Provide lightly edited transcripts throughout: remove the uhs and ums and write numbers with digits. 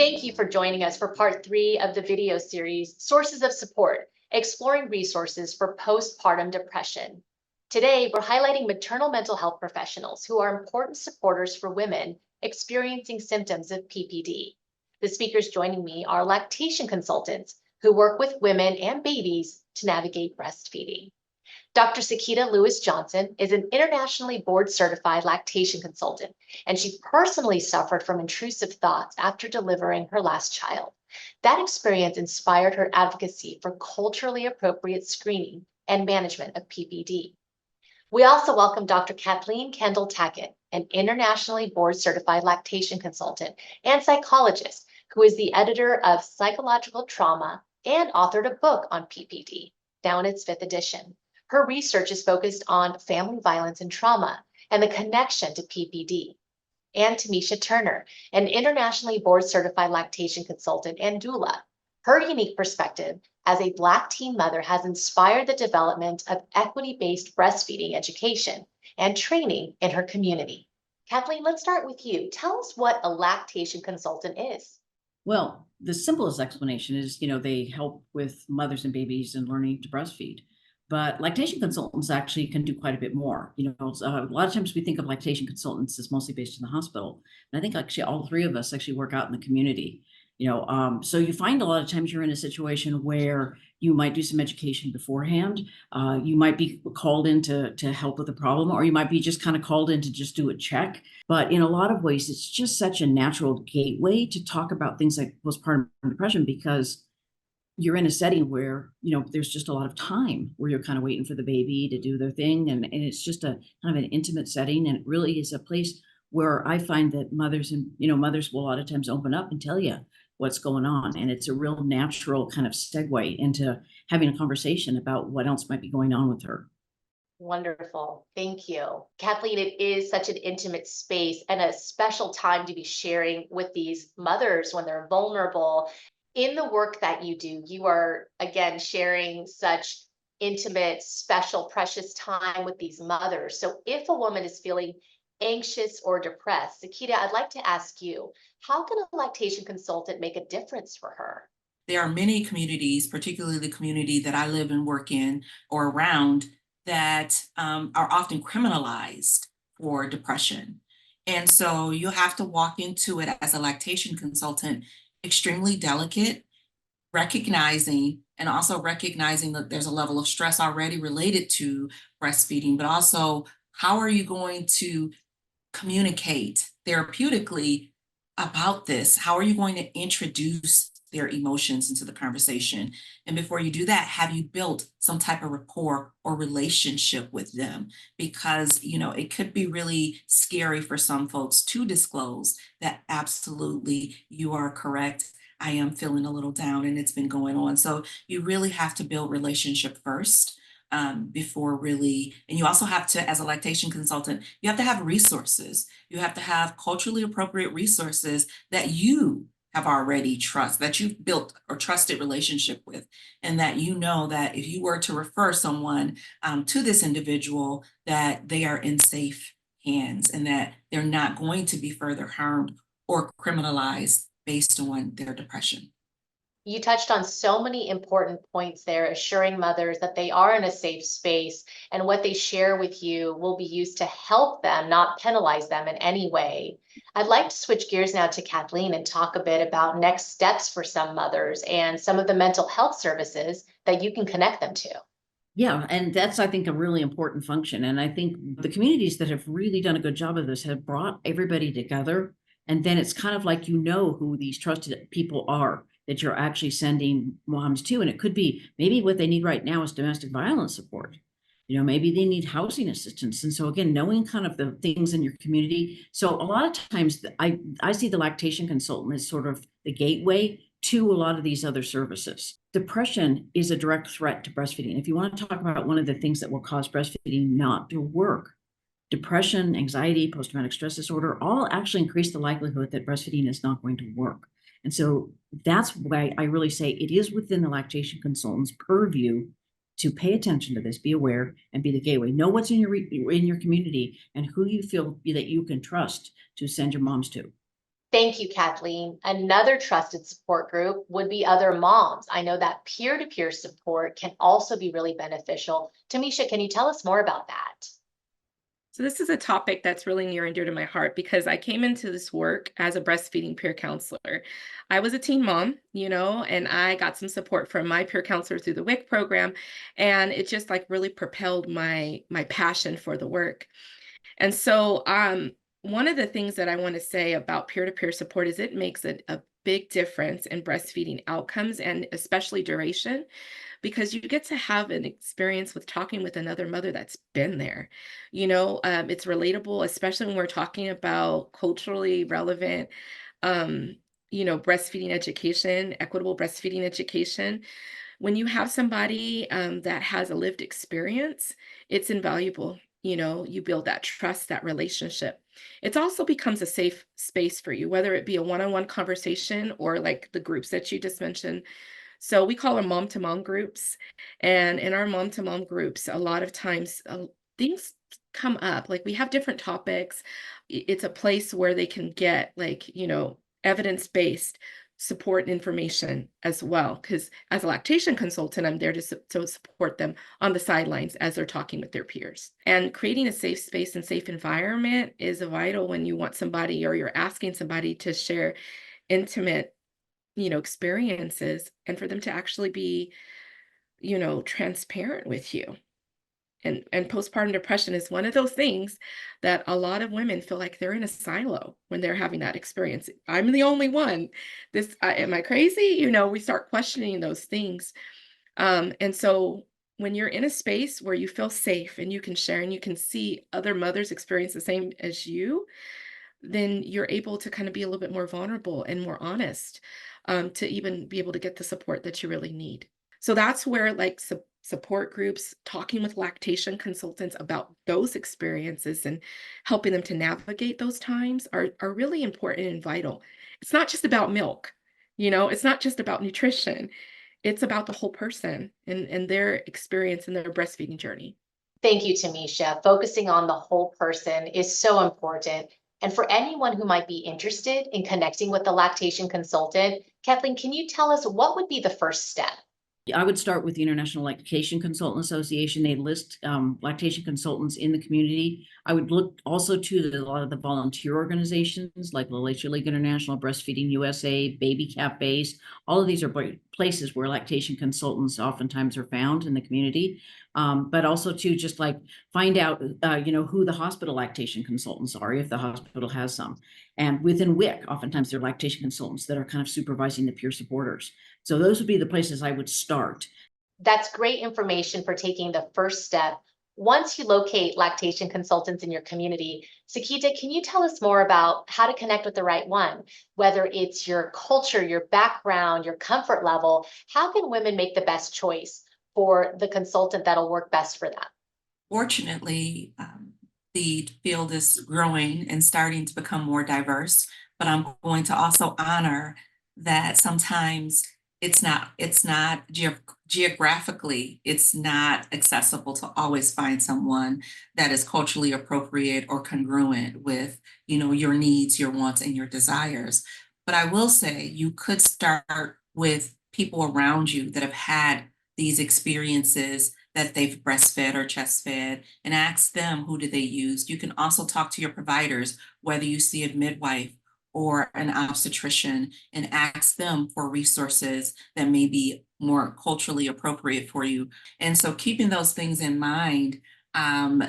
Thank you for joining us for part 3 of the video series, Sources of Support, Exploring Resources for Postpartum Depression. Today, we're highlighting maternal mental health professionals who are important supporters for women experiencing symptoms of PPD. The speakers joining me are lactation consultants who work with women and babies to navigate breastfeeding. Dr. Sakita Lewis-Johnson is an internationally board-certified lactation consultant, and she personally suffered from intrusive thoughts after delivering her last child. That experience inspired her advocacy for culturally appropriate screening and management of PPD. We also welcome Dr. Kathleen Kendall-Tackett, an internationally board-certified lactation consultant and psychologist who is the editor of Psychological Trauma and authored a book on PPD, now in its 5th edition. Her research is focused on family violence and trauma and the connection to PPD. And Tamisha Turner, an internationally board-certified lactation consultant and doula. Her unique perspective as a Black teen mother has inspired the development of equity-based breastfeeding education and training in her community. Kathleen, let's start with you. Tell us what a lactation consultant is. Well, the simplest explanation is, they help with mothers and babies and learning to breastfeed. But lactation consultants actually can do quite a bit more. A lot of times we think of lactation consultants as mostly based in the hospital. And I think actually all 3 of us actually work out in the community. So you find a lot of times you're in a situation where you might do some education beforehand. You might be called in to help with a problem, or you might be just kind of called in to just do a check. But in a lot of ways, it's just such a natural gateway to talk about things like postpartum depression, because you're in a setting where, there's just a lot of time where you're kind of waiting for the baby to do their thing. And it's just a kind of an intimate setting. And it really is a place where I find that mothers will a lot of times open up and tell you what's going on. And it's a real natural kind of segue into having a conversation about what else might be going on with her. Wonderful. Thank you. Kathleen, it is such an intimate space and a special time to be sharing with these mothers when they're vulnerable. In the work that you do, you are, again, sharing such intimate, special, precious time with these mothers. So if a woman is feeling anxious or depressed, Sakita, I'd like to ask you, how can a lactation consultant make a difference for her? There are many communities, particularly the community that I live and work in or around, that are often criminalized for depression. And so you have to walk into it as a lactation consultant extremely delicate, recognizing that there's a level of stress already related to breastfeeding, but also how are you going to communicate therapeutically about this? How are you going to introduce their emotions into the conversation? And before you do that, have you built some type of rapport or relationship with them? Because, it could be really scary for some folks to disclose that absolutely you are correct. I am feeling a little down and it's been going on. So you really have to build relationship first before really, and you also have to, as a lactation consultant, you have to have resources. You have to have culturally appropriate resources that you have already that you've built or trusted relationship with, and that that if you were to refer someone to this individual, that they are in safe hands and that they're not going to be further harmed or criminalized based on their depression. You touched on so many important points there, assuring mothers that they are in a safe space and what they share with you will be used to help them, not penalize them in any way. I'd like to switch gears now to Kathleen and talk a bit about next steps for some mothers and some of the mental health services that you can connect them to. Yeah, and that's, I think, a really important function. And I think the communities that have really done a good job of this have brought everybody together. And then it's kind of like who these trusted people are that you're actually sending moms to. And it could be maybe what they need right now is domestic violence support. Maybe they need housing assistance. And so again, knowing kind of the things in your community. So a lot of times I see the lactation consultant as sort of the gateway to a lot of these other services. Depression is a direct threat to breastfeeding. If you want to talk about one of the things that will cause breastfeeding not to work, depression, anxiety, post-traumatic stress disorder, all actually increase the likelihood that breastfeeding is not going to work. And so that's why I really say it is within the lactation consultant's purview to pay attention to this, be aware, and be the gateway. Know what's in your community and who you feel that you can trust to send your moms to. Thank you, Kathleen. Another trusted support group would be other moms. I know that peer-to-peer support can also be really beneficial. Tamisha, can you tell us more about that? So this is a topic that's really near and dear to my heart because I came into this work as a breastfeeding peer counselor. I was a teen mom, and I got some support from my peer counselor through the WIC program, and it just like really propelled my passion for the work. And so one of the things that I want to say about peer-to-peer support is it makes a big difference in breastfeeding outcomes and especially duration, because you get to have an experience with talking with another mother that's been there. It's relatable, especially when we're talking about culturally relevant, breastfeeding education, equitable breastfeeding education. When you have somebody that has a lived experience, it's invaluable. You build that trust, that relationship. It also becomes a safe space for you, whether it be a one-on-one conversation or like the groups that you just mentioned. So we call them mom to mom groups. And in our mom to mom groups, a lot of times things come up. Like we have different topics. It's a place where they can get evidence-based support and information as well. Because as a lactation consultant, I'm there to support them on the sidelines as they're talking with their peers. And creating a safe space and safe environment is vital when you want somebody or you're asking somebody to share intimate experiences and for them to actually be, transparent with you. And postpartum depression is one of those things that a lot of women feel like they're in a silo when they're having that experience. I'm the only one. Am I crazy? We start questioning those things. And so when you're in a space where you feel safe and you can share and you can see other mothers experience the same as you, then you're able to kind of be a little bit more vulnerable and more honest, to even be able to get the support that you really need. So that's where like support groups, talking with lactation consultants about those experiences and helping them to navigate those times are really important and vital. It's not just about milk, it's not just about nutrition. It's about the whole person and their experience and their breastfeeding journey. Thank you, Tamisha. Focusing on the whole person is so important. And for anyone who might be interested in connecting with the lactation consultant, Kathleen, can you tell us what would be the first step? I would start with the International Lactation Consultant Association. They list lactation consultants in the community. I would look also to a lot of the volunteer organizations like Lactation League International, Breastfeeding USA, Baby Cafes. All of these are places where lactation consultants oftentimes are found in the community. But also to just like find out, who the hospital lactation consultants are, if the hospital has some. And within WIC, oftentimes there are lactation consultants that are kind of supervising the peer supporters. So those would be the places I would start. That's great information for taking the first step. Once you locate lactation consultants in your community, Sakita, can you tell us more about how to connect with the right one? Whether it's your culture, your background, your comfort level, how can women make the best choice for the consultant that'll work best for them? Fortunately, the field is growing and starting to become more diverse, but I'm going to also honor that sometimes it's not geographically, it's not accessible to always find someone that is culturally appropriate or congruent with, your needs, your wants, and your desires. But I will say you could start with people around you that have had these experiences that they've breastfed or chest fed and ask them who did they use. You can also talk to your providers, whether you see a midwife or an obstetrician, and ask them for resources that may be more culturally appropriate for you. And so keeping those things in mind,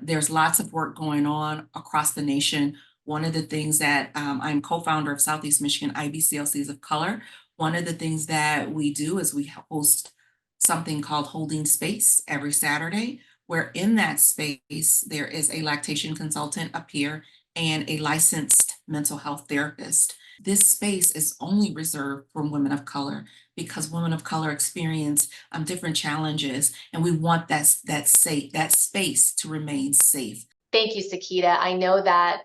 there's lots of work going on across the nation. One of the things that I'm co-founder of Southeast Michigan IBCLCs of Color. One of the things that we do is we host something called Holding Space every Saturday, where in that space, there is a lactation consultant, a peer, and a licensed mental health therapist. This space is only reserved for women of color because women of color experience different challenges, and we want that space to remain safe. Thank you, Sakita. I know that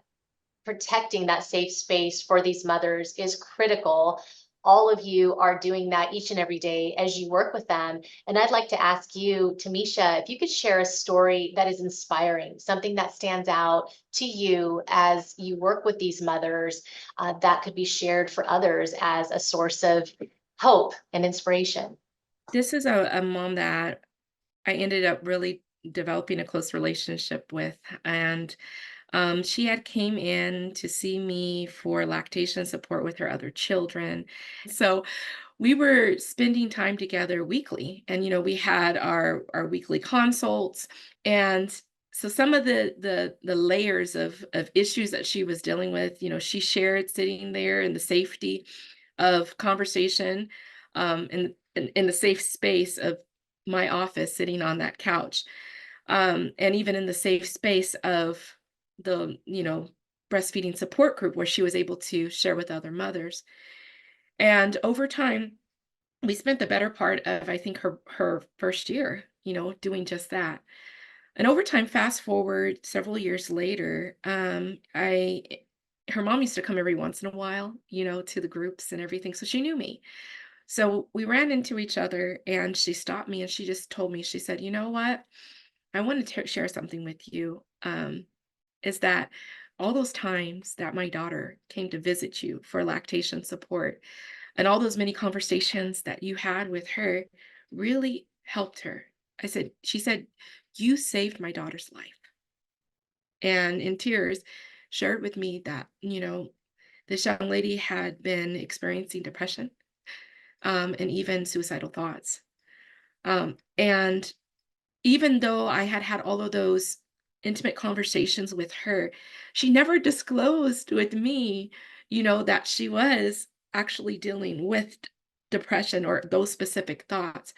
protecting that safe space for these mothers is critical. all of you are doing that each and every day as you work with them. And I'd like to ask you, Tamisha, if you could share a story that is inspiring, something that stands out to you as you work with these mothers, that could be shared for others as a source of hope and inspiration. This is a mom that I ended up really developing a close relationship with. And she had came in to see me for lactation support with her other children. So we were spending time together weekly, and we had our weekly consults. And so some of the layers of issues that she was dealing with, she shared sitting there in the safety of conversation, in the safe space of my office, sitting on that couch, and even in the safe space of the breastfeeding support group, where she was able to share with other mothers. And over time, we spent the better part of, I think, her first year, doing just that. And over time, fast forward several years later, her mom used to come every once in a while, to the groups and everything. So she knew me. So we ran into each other, and she stopped me and she just told me, she said, "You know what? I want to share something with you. Is that all those times that my daughter came to visit you for lactation support, and all those many conversations that you had with her really helped her." She said, "You saved my daughter's life." And in tears, shared with me that, this young lady had been experiencing depression, and even suicidal thoughts. And even though I had had all of those intimate conversations with her, she never disclosed with me, that she was actually dealing with depression or those specific thoughts.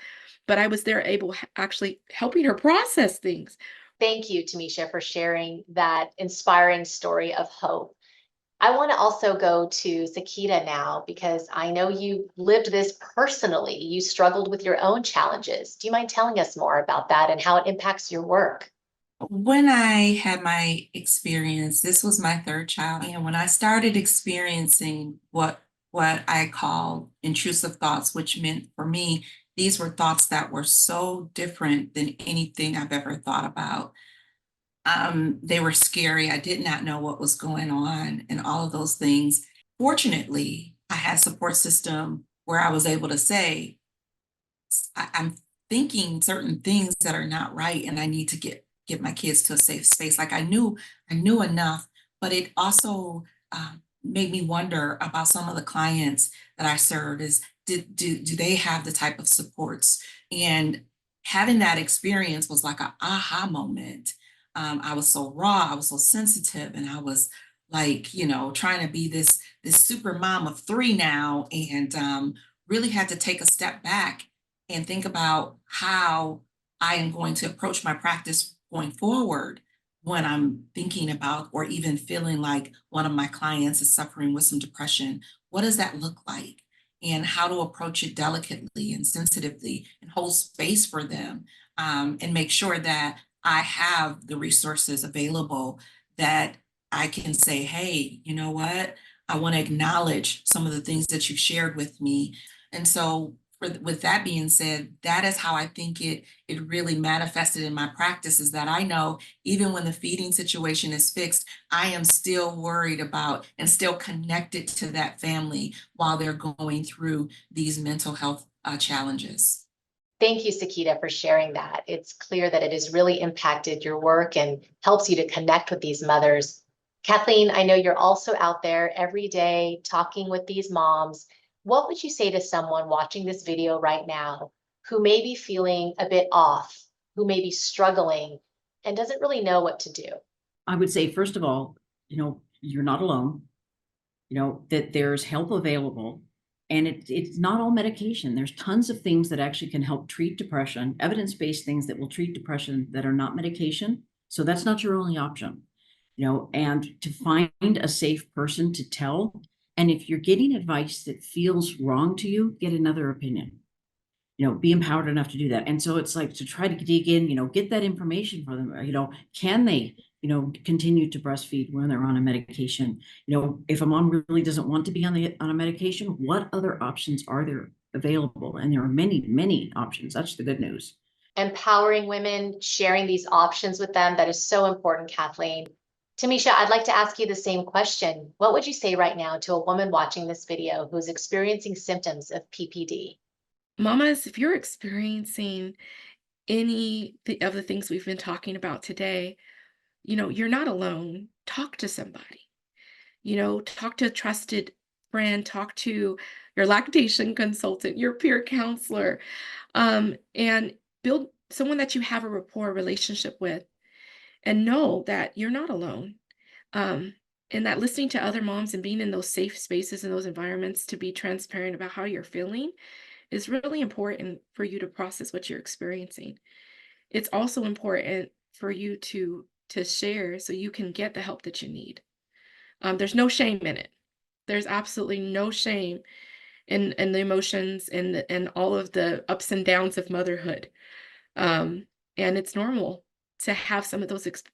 But I was there actually helping her process things. Thank you, Tamisha, for sharing that inspiring story of hope. I want to also go to Sakita now because I know you lived this personally. You struggled with your own challenges. Do you mind telling us more about that and how it impacts your work? When I had my experience, this was my third child, and when I started experiencing what I call intrusive thoughts, which meant for me, these were thoughts that were so different than anything I've ever thought about. They were scary. I did not know what was going on and all of those things. Fortunately, I had a support system where I was able to say, I'm thinking certain things that are not right, and I need to get my kids to a safe space. Like I knew enough, but it also made me wonder about some of the clients that I serve. Is do they have the type of supports? And having that experience was like a aha moment. I was so raw, I was so sensitive, and I was like, trying to be this super mom of three now, and really had to take a step back and think about how I am going to approach my practice going forward when I'm thinking about or even feeling like one of my clients is suffering with some depression. What does that look like? And how to approach it delicately and sensitively and hold space for them, and make sure that I have the resources available that I can say, hey, you know what? I want to acknowledge some of the things that you've shared with me. And so with that being said, that is how I think it really manifested in my practice, is that I know even when the feeding situation is fixed, I am still worried about and still connected to that family while they're going through these mental health challenges. Thank you, Sakita, for sharing that. It's clear that it has really impacted your work and helps you to connect with these mothers. Kathleen, I know you're also out there every day talking with these moms. What would you say to someone watching this video right now who may be feeling a bit off, who may be struggling and doesn't really know what to do? I would say, first of all, you're not alone, that there's help available, and it's not all medication. There's tons of things that actually can help treat depression, evidence-based things that will treat depression that are not medication. So that's not your only option, and to find a safe person to tell. And if you're getting advice that feels wrong to you, get another opinion. Be empowered enough to do that. And so it's like to try to dig in, get that information for them. Can they continue to breastfeed when they're on a medication. If a mom really doesn't want to be on a medication, what other options are there available? And there are many, many options. That's the good news. Empowering women, sharing these options with them, that is so important, Kathleen. Tamisha, I'd like to ask you the same question. What would you say right now to a woman watching this video who's experiencing symptoms of PPD? Mamas, if you're experiencing any of the things we've been talking about today, you're not alone. Talk to somebody. Talk to a trusted friend, talk to your lactation consultant, your peer counselor, and build someone that you have a rapport relationship with, and know that you're not alone. Um, and that listening to other moms and being in those safe spaces and those environments to be transparent about how you're feeling is really important for you to process what you're experiencing. It's also important for you to share so you can get the help that you need. There's no shame in it. There's absolutely no shame in the emotions and all of the ups and downs of motherhood. And it's normal to have some of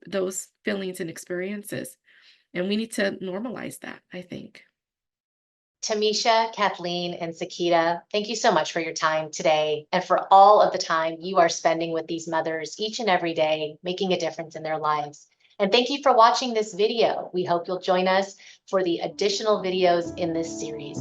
those feelings and experiences. And we need to normalize that, I think. Tamisha, Kathleen, and Sakita, thank you so much for your time today and for all of the time you are spending with these mothers each and every day, making a difference in their lives. And thank you for watching this video. We hope you'll join us for the additional videos in this series.